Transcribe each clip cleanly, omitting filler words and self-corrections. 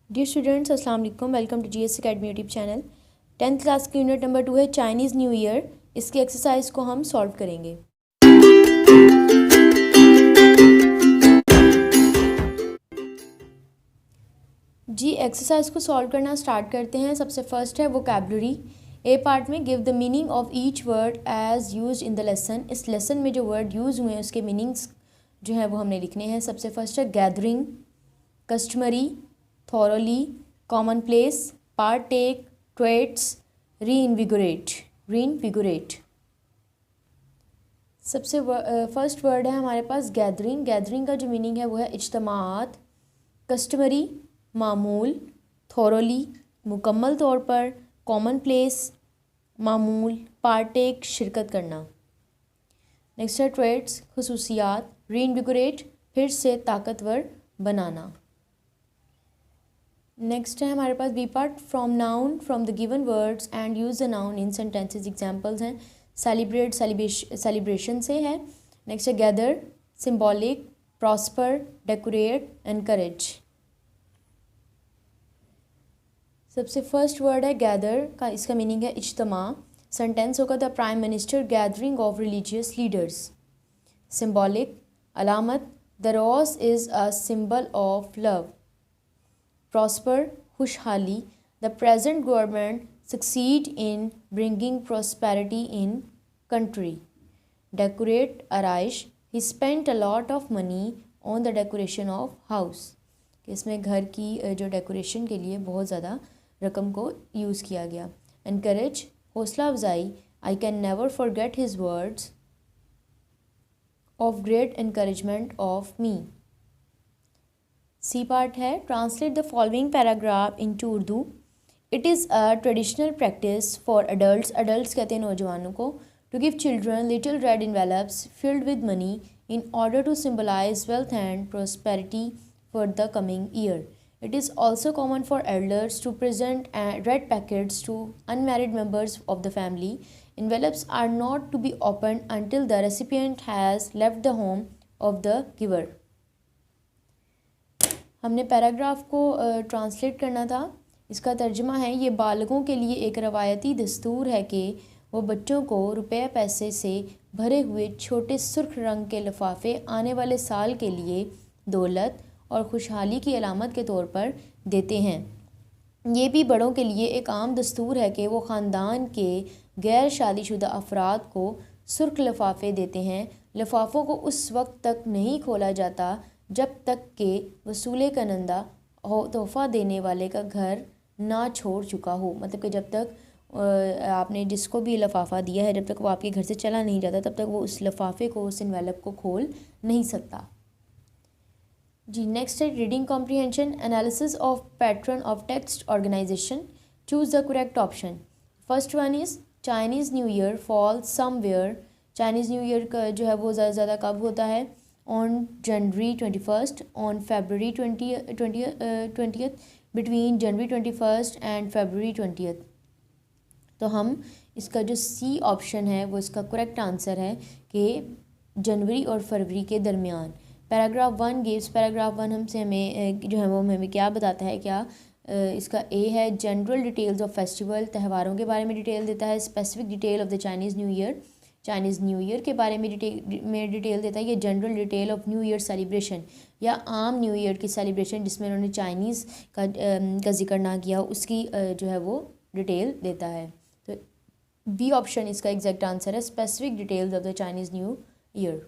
Dear students अस्सलाम वालेकुम, welcome to GS academy YouTube channel. 10th class की unit number 2 है चाइनीज़ न्यू ईयर। इसकी एक्सरसाइज को हम सॉल्व करेंगे। जी एक्सरसाइज को सॉल्व करना स्टार्ट करते हैं। सबसे फर्स्ट है वोकैबुलरी। ए पार्ट में give the meaning of each word as used in the lesson. इस लेसन में जो वर्ड यूज़ हुए हैं उसके मीनिंग्स जो है वो हमने लिखने हैं। सबसे फर्स्ट है gathering, customary, thoroughly, commonplace, partake, traits, reinvigorate। सबसे फर्स्ट वर्ड है हमारे पास गैदरिंग। गैदरिंग का जो मीनिंग है वो है इज्तमाआत, कस्टमरी मामूल, थॉरली मुकम्मल तौर पर, कॉमन प्लेस मामूल, पार्टेक शिरकत करना। नेक्स्ट है ट्रेट्स खुसूसियात, रीइन्विगोरेट फिर से ताकतवर बनाना। नेक्स्ट है हमारे पास B part from noun from the given words and use the noun in sentences. Examples हैं सेलिब्रेट सेलिब्रेशन से है। नेक्स्ट है gather symbolic, prosper decorate encourage. सबसे फर्स्ट वर्ड है गैदर का, इसका मीनिंग है इज्तमा। सेंटेंस होगा the prime minister gathering of religious leaders. Symbolic अलामत, the rose is a symbol of love. Prosper खुशहाली, the present government succeed in bringing prosperity in country. Decorate आराइश, he spent a lot of money on the decoration of house. इसमें घर की जो decoration के लिए बहुत ज़्यादा रकम को यूज़ किया गया। एनकरेज हौसला अफजाई, I can never forget his words of great encouragement of me. C part है translate the following paragraph into Urdu. It is a traditional practice for adults, adults कहते हैं नौजवानों को, to give children little red envelopes filled with money in order to symbolize wealth and prosperity for the coming year. It is also common for elders to present red packets to unmarried members of the family. Envelopes are not to be opened until the recipient has left the home of the giver. हमने paragraph को translate करना था। इसका तर्जुमा है ये बालगों के लिए एक रवायती दस्तूर है कि वो बच्चों को रुपये पैसे से भरे हुए छोटे सुर्ख रंग के लिफाफे आने वाले साल के लिए दौलत और खुशहाली की अलामत के तौर पर देते हैं। ये भी बड़ों के लिए एक आम दस्तूर है कि वो ख़ानदान के गैर शादीशुदा अफराद को सुर्ख लिफाफे देते हैं। लिफाफों को उस वक्त तक नहीं खोला जाता जब तक कि वसूले कनंदा तोहफ़ा देने वाले का घर ना छोड़ चुका हो। मतलब कि जब तक आपने जिसको भी लिफाफा दिया है, जब तक वो आपके घर से चला नहीं जाता तब तक वो उस लिफाफे को, उस एनवेलप को खोल नहीं सकता। जी नेक्स्ट है reading comprehension, analysis of pattern of text organisation. Choose the correct option. First one is Chinese New Year fall somewhere. Chinese New Year का जो है वो ज़्यादा कब होता है? on January 21st, on February 20th, between January 21st and February 20th। तो हम इसका जो सी ऑप्शन है वो इसका करेक्ट आंसर है कि जनवरी और फरवरी के दरमियान। पैराग्राफ 1 गिव्स, पैराग्राफ 1 हमसे हमें जो है वो हमें क्या बताता है? क्या इसका ए है जनरल डिटेल्स ऑफ फेस्टिवल, त्योहारों के बारे में डिटेल देता है। Specific detail of the Chinese New Year, Chinese New Year के बारे में डिटेल देता है। ये general detail of new year celebration या आम न्यू ईयर की सेलिब्रेशन जिसमें उन्होंने चाइनीज़ का जिक्र ना किया उसकी जो है वो डिटेल देता है। तो बी ऑप्शन इसका एग्जैक्ट आंसर है, specific details of the Chinese New Year.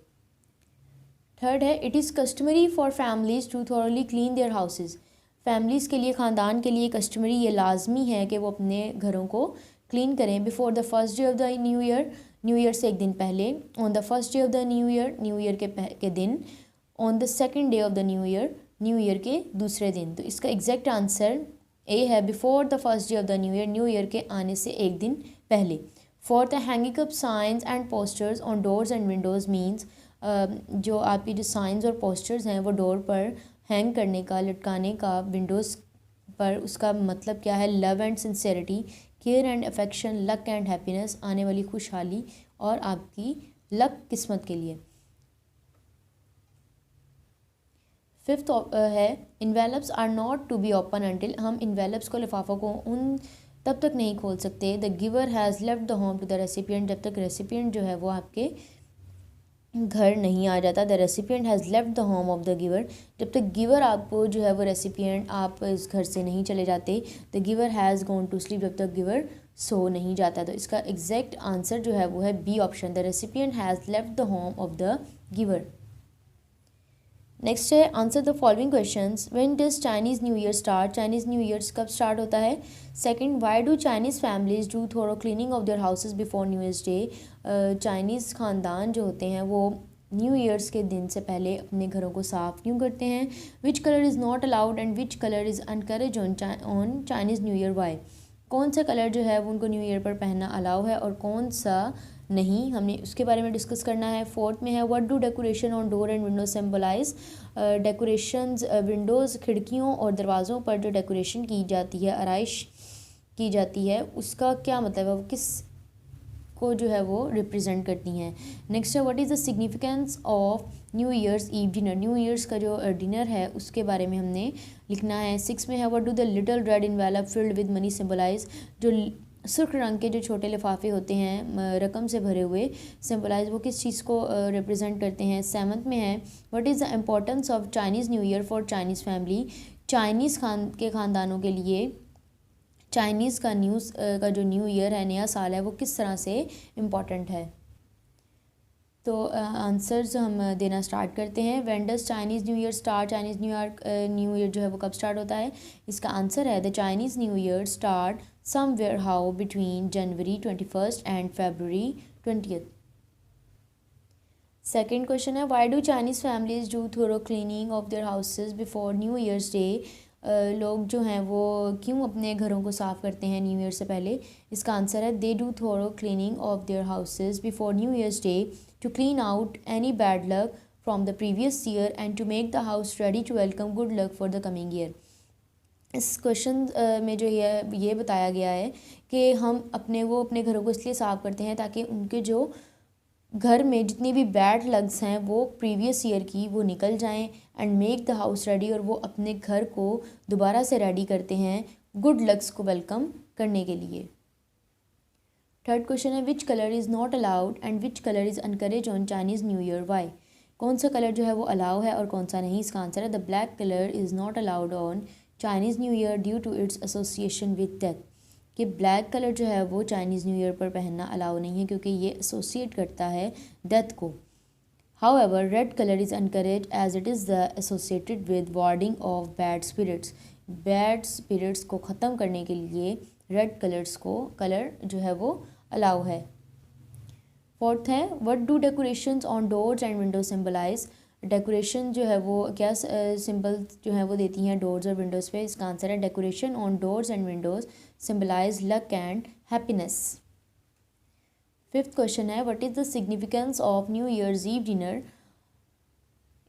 Third है it is customary for families to thoroughly clean their houses. Families के लिए, ख़ानदान के लिए कस्टमरी ये लाजमी है कि वो अपने घरों को क्लीन करें। Before the first day of the new year, new year से एक दिन पहले। On the first day of the new Year के दिन। On the second day of the new Year के दूसरे दिन। तो इसका एग्जैक्ट आंसर ए है before the first day of the new Year के आने से एक दिन पहले। For the hanging up science and posters on doors and Windows means, जो आपकी जो साइंस और पोस्टर्स हैं वो डोर पर हैंग करने का, लटकाने का विंडोज़ पर, उसका मतलब क्या है? Love and sincerity, care and affection, luck and happiness, आने वाली खुशहाली और आपकी लक किस्मत के लिए। फिफ्थ है envelopes are not to be open until, हम इन्वेलप्स को, लिफाफों को उन तब तक नहीं खोल सकते the giver has left the home to the recipient, जब तक रेसिपिएंट जो है वो आपके घर नहीं आ जाता। The recipient has left the home of the giver, जब तक गिवर आपको जो है वो रेसिपिएंट आप इस घर से नहीं चले जाते। The giver has gone to sleep, जब तक गिवर सो नहीं जाता। तो इसका एग्जैक्ट आंसर जो है वो है B option, the recipient has left the home of the giver. Next है answer the following questions. When does Chinese New Year start, Chinese New Years कब स्टार्ट होता है। Second, why do Chinese families do thorough cleaning of their houses before New Year's Day, Chinese ख़ानदान जो होते हैं वो new years के दिन से पहले अपने घरों को साफ़ क्यों करते हैं। Which colour is not allowed and which colour is encourage on Chinese New Year, why, कौन सा कलर जो है वो उनको न्यू ईयर पर पहनना अलाउ है और कौन सा नहीं, हमने उसके बारे में डिस्कस करना है। फोर्थ में है what do decoration on door and window symbolise, decorations windows, खिड़कियों और दरवाज़ों पर जो डेकोरेशन की जाती है, आराइश की जाती है, उसका क्या मतलब है, वो किस को जो है वो रिप्रेजेंट करती हैं। नेक्स्ट है what is the significance of New Year's Eve dinner, New Year's का जो डिनर है उसके बारे में हमने लिखना है। 6 में है what do the little red envelope filled with money symbolise, जो सुर्ख रंग के जो छोटे लिफाफे होते हैं रकम से भरे हुए, सिम्बलाइज वो किस चीज़ को रिप्रेजेंट करते हैं। 7th में है what is the importance of Chinese New Year for Chinese family, Chinese ख़ानदानों के लिए चाइनीज़ का जो न्यू ईयर है, नया साल है, वो किस तरह से इम्पॉर्टेंट है। तो आंसर्स हम देना स्टार्ट करते हैं। When does Chinese New Year start, Chinese New year जो है वो कब स्टार्ट होता है। इसका आंसर है the Chinese New Year start somewhere how between January 21 and February 20। Second question है why do Chinese families do thorough cleaning of their houses before New Year's Day, लोग जो हैं वो क्यों अपने घरों को साफ़ करते हैं न्यू ईयर से पहले। इसका आंसर है they do thorough cleaning of their houses before New Year's Day to clean out any bad luck from the previous year and to make the house ready to welcome good luck for the coming year. इस question में जो ये बताया गया है कि हम अपने घरों को इसलिए साफ़ करते हैं ताकि उनके जो घर में जितनी भी बैड लग्स हैं वो प्रीवियस ईयर की वो निकल जाएं and make the house ready, और वो अपने घर को दोबारा से रेडी करते हैं गुड लक्स को वेलकम करने के लिए। थर्ड क्वेश्चन है which colour is not allowed and which colour is encourage on Chinese New Year, why, कौन सा कलर जो है वो अलाउ है और कौन सा नहीं। इसका आंसर है the black colour is not allowed on Chinese New Year due to its association with death, कि ब्लैक कलर जो है वो चाइनीज़ न्यू ईयर पर पहनना अलाउ नहीं है क्योंकि ये एसोसिएट करता है डेथ को। However red colour is encourage as it is the associated with warding off bad spirits, bad spirits को ख़त्म करने के लिए रेड कलर जो है वो अलाउ है। फोर्थ है what do decorations on doors and windows symbolise, decoration जो है वो क्या सिंबल जो है वो देती हैं डोर्स और विंडोज़ पे। इसका आंसर है decoration on doors and windows symbolize luck and happiness. Fifth question है what is the significance of New Year's Eve dinner.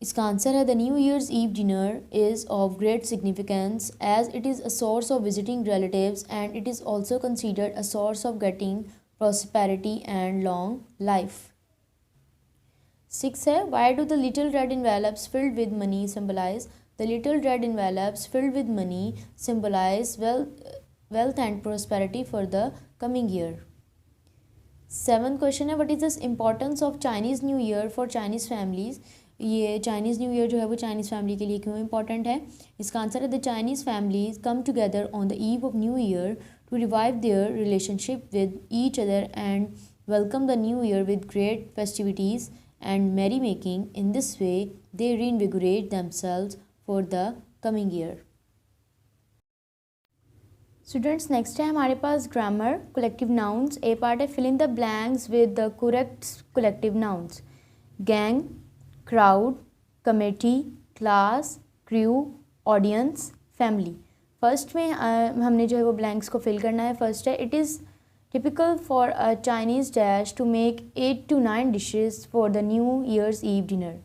इसका आंसर है the New Year's Eve dinner is of great significance as it is a source of visiting relatives and it is also considered a source of getting prosperity and long life. 6 है why do the little red envelopes filled with money symbolize, the little red envelopes filled with money symbolize wealth and prosperity for the coming year. 7th question है what is the importance of Chinese New Year for Chinese families, ये Chinese New year जो है वो Chinese family के लिए क्यों important है। इसका आंसर है the Chinese families come together on the eve of new year to revive their relationship with each other and welcome the new year with great festivities and merrymaking. In this way, they reinvigorate themselves for the coming year. Students, next है हमारे पास grammar collective nouns. A part है fill in the blanks with the correct collective nouns. Gang, crowd, committee, class, crew, audience, family. First में हमने जो है वो blanks को fill करना है। फर्स्ट है it is typical for a Chinese dash to make 8 to 9 dishes for the New Year's Eve dinner.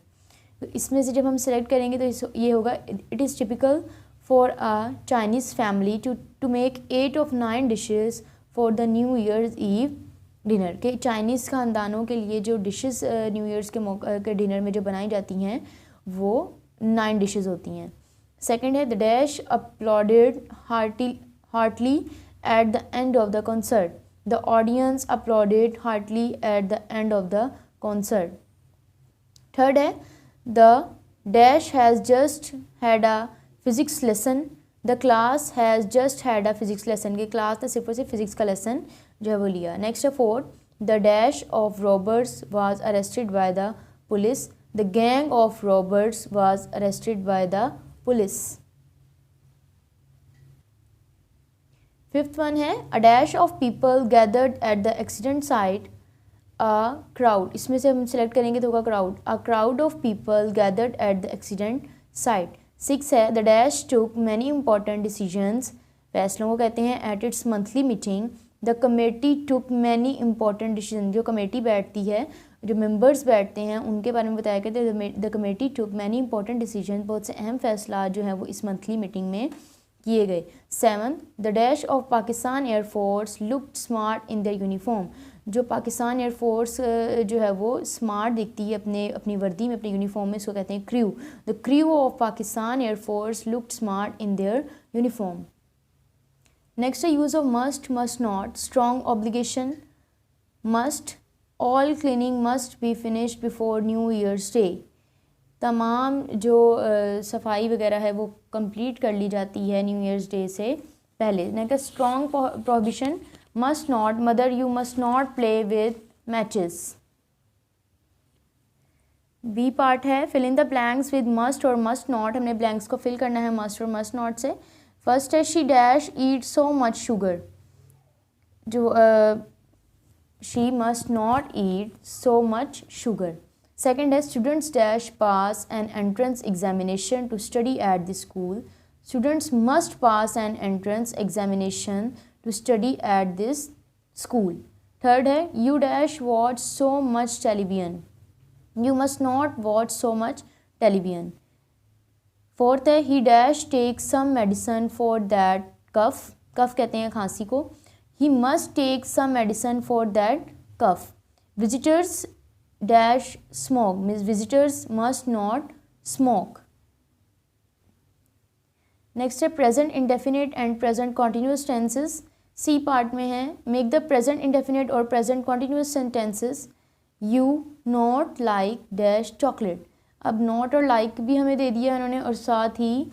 तो इसमें से जब हम सेलेक्ट करेंगे तो ये होगा it is typical for a Chinese family to make 8 of 9 dishes for the New Year's Eve dinner, के चाइनीज़ ख़ानदानों के लिए जो डिशेस न्यू ईयर्स के मौके के डिनर में जो बनाई जाती हैं वो 9 डिशेस होती हैं। सेकंड है the dash applauded heartily at the end of the concert, the audience applauded heartily at the end of the concert. Third है the dash has just had a physics lesson, the class has just had a physics lesson, कि class ने सिर्फ और सिर्फ physics का lesson जो है वो लिया। नेक्स्ट है fourth the dash of robbers was arrested by the police, the gang of robbers was arrested by the police. Fifth one है a dash of people gathered at the accident site, a crowd, इसमें से हम select करेंगे तो होगा crowd, a crowd of people gathered at the accident site. Six है the dash took many important decisions, फैसलों को कहते हैं, at its monthly meeting, the committee took many important decision, जो कमेटी बैठती है, जो मेंबर्स बैठते हैं उनके बारे में बताया गया था, the committee took many important decision, बहुत से अहम फैसला जो हैं वो इस मंथली मीटिंग में किए गए। Seven the dash of Pakistan air force looked smart in their uniform, जो पाकिस्तान एयरफोर्स जो है वो स्मार्ट दिखती है अपनी वर्दी में, अपनी यूनिफॉर्म में, इसको कहते हैं crew, the crew of Pakistan air force looked smart in their uniform. Next है use of must not, strong obligation, must, all cleaning must be finished before New Year's Day, तमाम जो सफाई वगैरह है वो कंप्लीट कर ली जाती है न्यू ईयर्स डे से पहले। Next strong prohibition, must not, mother you must not play with matches. B part है fill in the blanks with must और मस्ट नॉट, हमने ब्लैंक्स को फिल करना है मस्ट और मस्ट नॉट से। फर्स्ट है she dash eat so much sugar, जो she must not eat so much sugar. Second है students dash pass an entrance examination to study at the school, students must pass an entrance examination to study at this school. Third है you dash watch so much television, you must not watch so much television. Fourth है he dash take some medicine for that cough, cough कहते हैं खांसी को, he must take some medicine for that cough. Visitors dash smoke, means visitors must not smoke. Next है present indefinite and present continuous tenses, C part में है make the present indefinite और present continuous sentences, you not like dash chocolate, अब not और like भी हमें दे दिया उन्होंने और साथ ही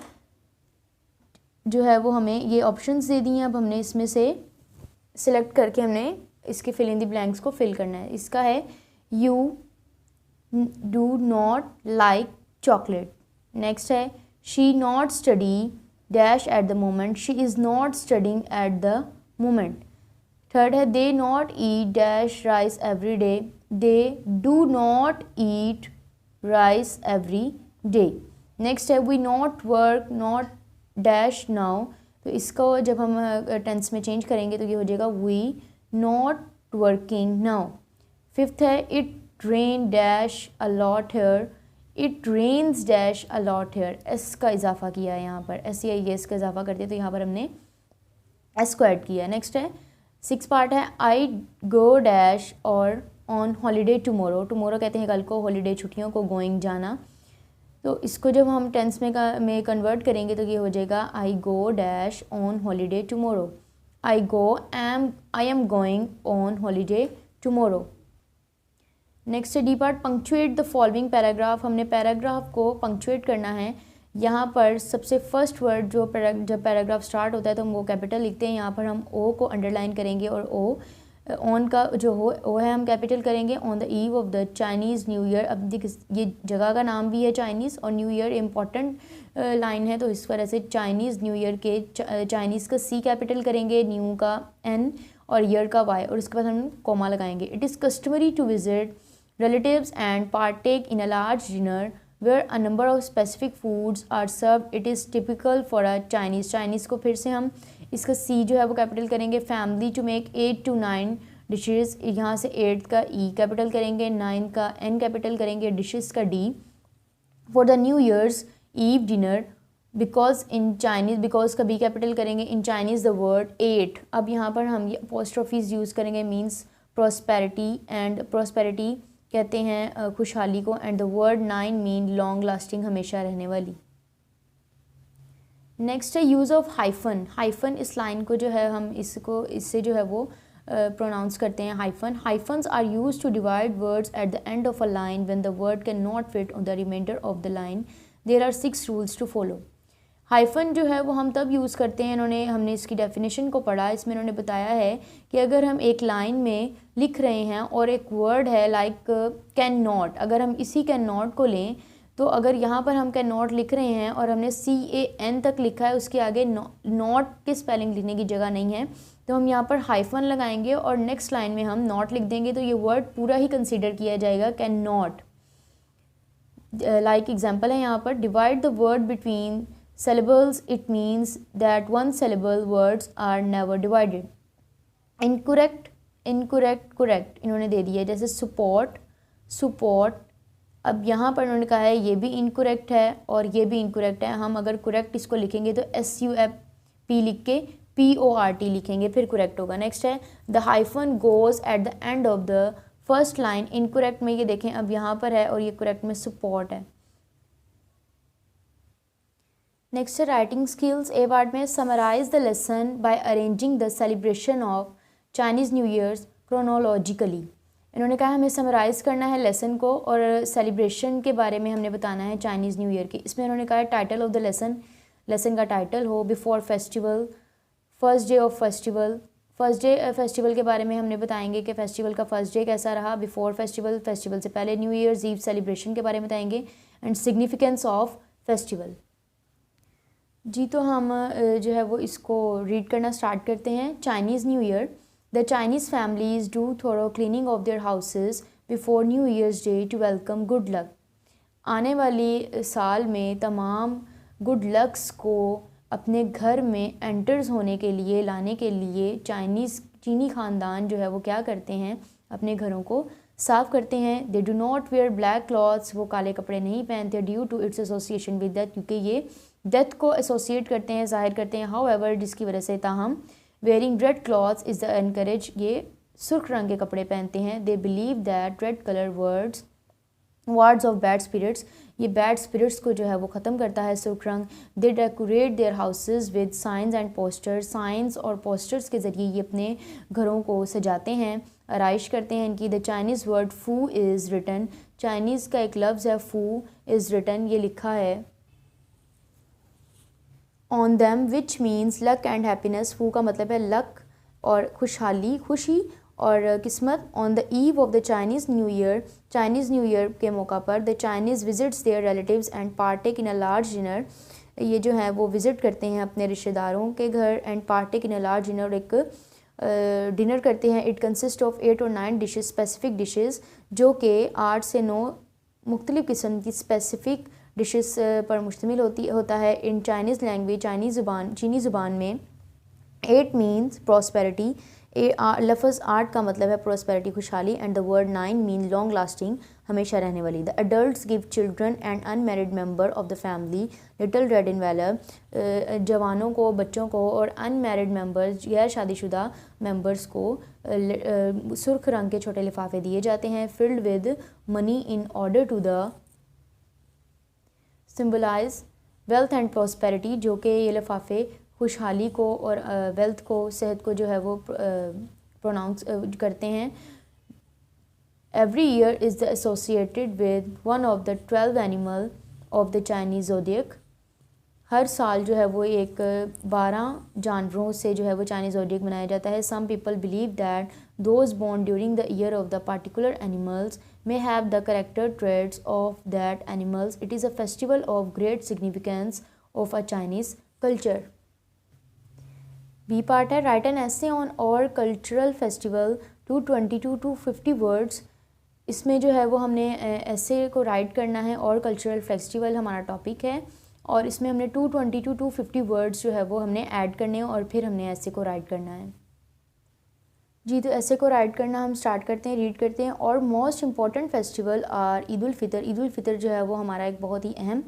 जो है वो हमें ये ऑप्शंस दे दिए हैं। अब हमने इसमें से सिलेक्ट करके हमने इसके फिल इन द ब्लैंक्स को फिल करना है। इसका है you do not like chocolate. Next है she not study dash at the moment, she is not studying at the moment. Third है they not eat dash rice every day, they do not eat rice every day. Next है we not work not dash now, तो इसको जब हम tense में change करेंगे तो ये हो जाएगा we not working now. Fifth है it rain dash a lot here, it rains dash a lot here, s का इजाफा किया है यहाँ पर, एस या एस का इजाफा करते तो यहाँ पर हमने एस को ऐड किया है। नेक्स्ट है सिक्स पार्ट है आई गो डैश और ऑन हॉलीडे टुमारो, टुमारो कहते हैं कल को, हॉलीडे छुट्टियों को, गोइंग जाना, तो इसको जब हम टेंस में कन्वर्ट करेंगे तो ये हो जाएगा I go dash on holiday tomorrow, I am going on holiday tomorrow. Next है D part punctuate the following paragraph, हमने पैराग्राफ को पंक्चुएट करना है। यहाँ पर सबसे फर्स्ट वर्ड जो जब पैराग्राफ स्टार्ट होता है तो हम वो कैपिटल लिखते हैं, यहाँ पर हम ओ को अंडरलाइन करेंगे और ओ ऑन का जो ओ है हम कैपिटल करेंगे। On the eve of the Chinese New year, अब देख ये जगह का नाम भी है चाइनीज़ और न्यू ईयर इम्पॉर्टेंट लाइन है तो इस वजह से चाइनीज़ न्यू ईयर के चाइनीज़ का सी कैपिटल करेंगे, न्यू का एन और ईयर का वाई और उसके बाद हम कॉमा लगाएंगे। It is customary to visit relatives and partake in a large dinner where a number of specific foods are served. It is typical for a Chinese को फिर से हम इसका C जो है वो कैपिटल करेंगे। Family to make 8 to 9 dishes, यहाँ से 8 का E कैपिटल करेंगे, 9 का N कैपिटल करेंगे, डिशेज़ का D। For the New Year's Eve dinner because in Chinese, because का B कैपिटल करेंगे, इन चाइनीज़ द वर्ड 8, अब यहाँ पर हम ये अपोस्ट्रोफीज़ यूज़ करेंगे, मीन्स प्रॉस्पेरिटी एंड प्रॉस्पेरिटी कहते हैं खुशहाली को, and the word 9 mean long lasting, हमेशा रहने वाली। नेक्स्ट है यूज़ ऑफ हाइफन। हाइफन इस लाइन को जो है हम इससे जो है वो प्रोनाउंस करते हैं hyphen. Hyphens are use to divide words at the end of a line when the word can not fit on the reminder of the line. There are 6 rules to follow. Hyphen जो है वो हम तब use करते हैं, हमने इसकी definition को पढ़ा, इसमें इन्होंने बताया है कि अगर हम एक लाइन में लिख रहे हैं और एक वर्ड है लाइक कैन नॉट, अगर हम इसी कैन नॉट को लें तो अगर यहाँ पर हम कैन नॉट लिख रहे हैं और हमने CAN तक लिखा है, उसके आगे नॉट की स्पेलिंग लिखने की जगह नहीं है, तो हम यहाँ पर हाइफन लगाएंगे और नेक्स्ट लाइन में हम नॉट लिख देंगे, तो ये वर्ड पूरा ही कंसीडर किया जाएगा कैन नॉट। लाइक एग्जाम्पल है यहाँ पर, divide the word between syllables, it means that one syllable words are never divided. Incorrect, incorrect, correct इन्होंने दे दिया है, जैसे support, support। अब यहाँ पर उन्होंने कहा है ये भी incorrect है और ये भी incorrect है। हम अगर correct इसको लिखेंगे तो SUP लिख के PORT लिखेंगे, फिर correct होगा। नेक्स्ट है the hyphen goes at the end of the first line। incorrect में ये देखें अब यहाँ पर है और ये correct में support है। नेक्स्ट है राइटिंग स्किल्स। ए पार्ट में summarise the lesson by arranging the celebration of Chinese New Year's chronologically. इन्होंने कहा हमें समराइज़ करना है लेसन को और सेलिब्रेशन के बारे में हमने बताना है चाइनीज़ न्यू ईयर की। इसमें उन्होंने कहा टाइटल ऑफ द लेसन का टाइटल हो, before festival, first day of festival. First day festival के बारे में हमने बताएंगे कि फेस्टिवल का फर्स्ट डे कैसा रहा, बिफोर फेस्टिवल, फेस्टिवल से पहले, न्यू ईयर्स ईव सेलिब्रेशन के बारे में बताएंगे, एंड सिग्निफिकेंस ऑफ फेस्टिवल। जी तो हम जो है वो इसको रीड करना स्टार्ट करते हैं। Chinese New Year. The Chinese families do thorough cleaning of their houses before New Year's Day to welcome good luck. आने वाली साल में तमाम गुड लक्स को अपने घर में एंटर्स होने के लिए, लाने के लिए चीनी ख़ानदान जो है वो क्या करते हैं, अपने घरों को साफ़ करते हैं। They do not wear black clothes, वो काले कपड़े नहीं पहनते, due to its association with death, क्योंकि ये डेथ को एसोसिएट करते हैं, ज़ाहिर करते हैं। हाउ एवर, जिसकी वजह से ताहम wearing red clothes is the encourage, ये सुर्ख रंग के कपड़े पहनते हैं। They believe that red colour wards off bad spirits, ये बैड स्पिरिट्स को जो है वो ख़त्म करता है सुर्ख रंग। They decorate their houses with signs and posters, signs और पोस्टर्स के ज़रिए ये अपने घरों को सजाते हैं, आराइश करते हैं इनकी। द चाइनीज़ वर्ड फू इज़ रिटन, चाइनीज़ का एक लफ्ज़ है फू इज़ रिटन, ये लिखा है on them which means luck and happiness. फू का मतलब है लक और खुशहाली, खुशी और किस्मत। On the eve of the Chinese New Year, Chinese New Year के मौका पर the Chinese visits their relatives and partake in a large dinner, ये जो है वो विज़िट करते हैं अपने रिश्तेदारों के घर, and partake in a large dinner, एक डिनर करते हैं। इट कंसिस्ट ऑफ 8 और 9 डिशेस, स्पेसिफिक डिशेस, जो कि 8 से 9 मुख्तलिफ़ किस्म की स्पेसिफिक डिशेस पर मुश्तमिल होता है। इन चाइनीज़ लैंग्वेज, चीनी ज़ुबान में 8 मीन्स प्रॉस्पेरिटी, लफ्ज़ 8 का मतलब है प्रॉस्पेरिटी, खुशहाली, and the word 9 mean long lasting, हमेशा रहने वाली। The adults give children and unmarried member of the family little red envelope, जवानों को, बच्चों को और अनमैरिड मेंबर्स, गैर शादीशुदा मेंबर्स को सुर्ख रंग के छोटे लिफाफे दिए जाते हैं, filled with money in order to the symbolise wealth and prosperity, जो कि ये लिफाफे खुशहाली को और वेल्थ को, सेहत को जो है वो प्रोनाउंस करते हैं। Every year is the associated with one of the 12 animal of the Chinese zodiac, हर साल जो है वो एक 12 जानवरों से जो है वो चाइनीज़ ज़ोडियक मनाया जाता है। Some people believe that those born during the year of the particular animals may have the character traits of that animals. It is a festival of great significance of a Chinese culture. B part है write an essay on all cultural festival to 22 to 50 words. इसमें जो है वो हमने ऐसे को right करना है, और कल्चरल फेस्टिवल हमारा टॉपिक है, और इसमें हमने 222 to 50 वर्ड्स जो है वो हमने ऐड करने हैं और फिर हमने ऐसे को राइट करना है। जी तो ऐसे को राइट करना हम स्टार्ट करते हैं, रीड करते हैं। और most important festival are Eid ul Fitr. Eid ul Fitr जो है वो हमारा एक बहुत ही अहम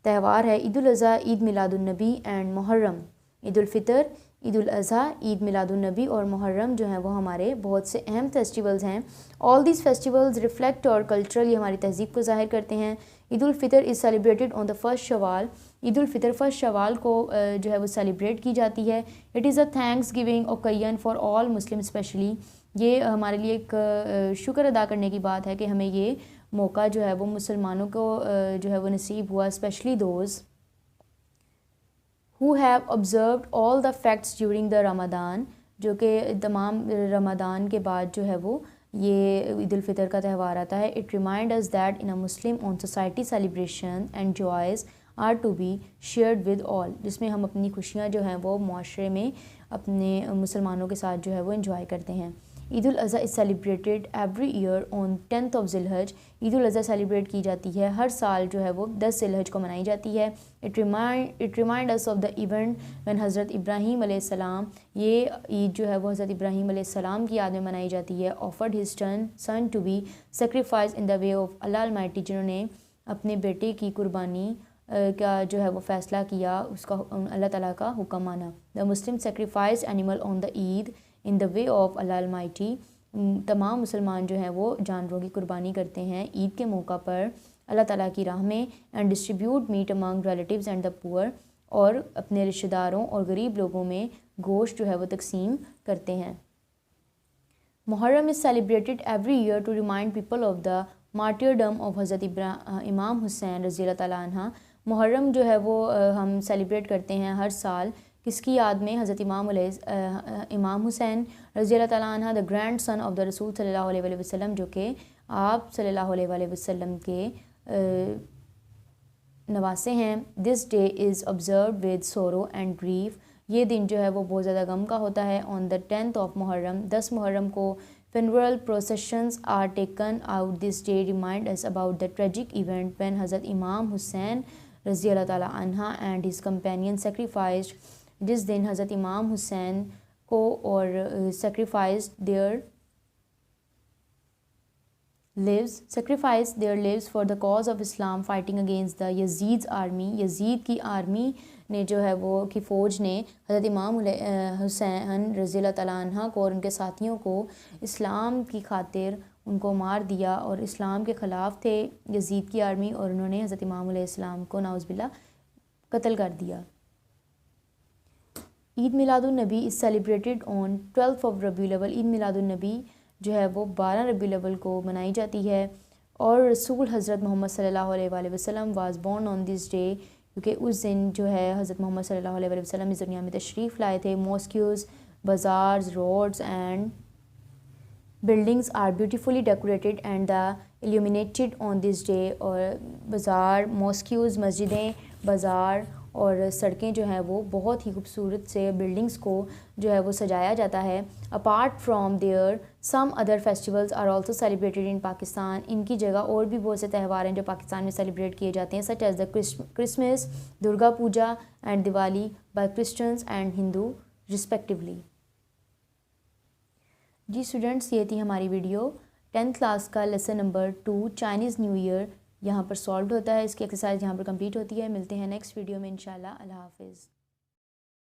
त्यौहार है। ईद उल अज़हा, ईद मिलादुन्नबी एंड मुहर्रम। ईद उल फितर, ईद उल अज़हा, ईद मिलादुन नबी और मुहर्रम जो हैं वो हमारे बहुत से अहम फेस्टिवल्स हैं। All these festivals reflect our cultural, ये हमारी तहज़ीब को ज़ाहिर करते हैं। Eid ul Fitr is celebrated on the first Shawwal, Eid ul Fitr first Shawwal को जो है वो सेलिब्रेट की जाती है। It is a thanksgiving occasion for all Muslim specially, ये हमारे लिए एक शुक्र अदा करने की बात है कि हमें ये मौका जो है वो मुसलमानों को जो है वो नसीब हुआ, specially those who have observed all the facts during the Ramadan, जो कि तमाम रमदान के बाद जो है वो ये ईद उल फितर का त्यौहार आता है। It remind us that in a Muslim on society celebration and joys are to be shared with all, जिसमें हम अपनी खुशियाँ जो हैं वो माशरे में अपने मुसलमानों के साथ जो है वो इंजॉय करते हैं। Eid ul Azha is celebrated every year on 10th of Zilhaj, Eid ul Azha celebrate की जाती है हर साल जो है वो 10 ज़िलहज को मनाई जाती है। It remind us of the event when हज़रत इब्राहीम अलैहिस्सलाम, ये ईद जो है वो हज़रत इब्राहीम अलैहिस्सलाम की याद में मनाई जाती है। Offered his son to be sacrifice in the way of Allah Almighty, जिन्होंने अपने बेटे की कुर्बानी का जो है वो फ़ैसला किया, उसका अल्लाह ताला का हुक्म माना। The Muslim sacrifice animal on the Eid in the way of Allah Almighty, तमाम मुसलमान जो हैं वो जानवरों की कुर्बानी करते हैं ईद के मौका पर अल्लाह ताला की राह में। And distribute meat among relatives and the poor, और अपने रिश्तेदारों और गरीब लोगों में गोश्त जो है वो तकसीम करते हैं। Muharram is celebrated every year to remind people of the martyrdom of Hazrat Imam Hussain रज़ी अल्लाह तआला अन्हा। मुहर्रम जो है वो हम सेलिब्रेट करते हैं हर साल, किसकी याद में? हज़रत इमाम हुसैन रज़ी अल्लाह तआला अन्हा, the grand son of the रसूल सल्लल्लाहु अलैहि वसल्लम, जो कि आप सल्लल्लाहु अलैहि वसल्लम के नवासे हैं। This day is observe with sorrow and grief, ये दिन जो है वो बहुत ज़्यादा गम का होता है। On the 10th of Muharram, 10 Muharram को funeral processions are taken out. This day remind us about the tragic event when Hazrat Imam Hussain रज़ी अल्लाह ताला अन्हा and his companion sacrificed, जिस दिन हज़रत इमाम हुसैन को और sacrificed their lives for the cause of Islam, fighting against the Yazid's army, Yazid की army ने जो है वो कि फ़ौज ने हज़रत इमाम हुसैन रज़ी अल्लाह तआला अन्हा को और उनके साथियों को इस्लाम की खातिर उनको मार दिया, और इस्लाम के ख़िलाफ़ थे यजीद की आर्मी, और उन्होंने हज़रत इमाम अलैहिस्सलाम को नाउज़ुबिल्लाह कत्ल कर दिया। ईद मिलादुन नबी is celebrated on 12th of Rabiul अव्वल, ईद मिलादुन नबी जो है वो 12 रबीउल अव्वल को मनाई जाती है। और रसूल हज़रत मोहम्मद सल्लल्लाहु अलैहि वसल्लम was born on this day, क्योंकि उस दिन जो है हज़रत मोहम्मद सल्लल्लाहु अलैहि वसल्लम इस दुनिया में तशरीफ़ लाए थे। Mosques, bazaars, roads and buildings are beautifully decorated and the illuminated on this day, और बाज़ार, मॉस्क्यूज़, मस्जिदें, बाज़ार और सड़कें जो हैं वो बहुत ही खूबसूरत से बिल्डिंग्स को जो है वो सजाया जाता है। Apart from their some other festivals are also celebrated in Pakistan, इनकी जगह और भी बहुत से त्यौहार हैं जो पाकिस्तान में सेलिब्रेट किए जाते हैं, such as the Christmas, Durga Puja and Diwali by Christians and Hindu respectively. जी स्टूडेंट्स, ये थी हमारी वीडियो 10th क्लास का lesson number 2 Chinese New Year यहाँ पर सॉल्व होता है। इसकी एक्सरसाइज यहाँ पर कंप्लीट होती है। मिलते हैं नेक्स्ट वीडियो में इंशाल्लाह। अल्लाह हाफिज़।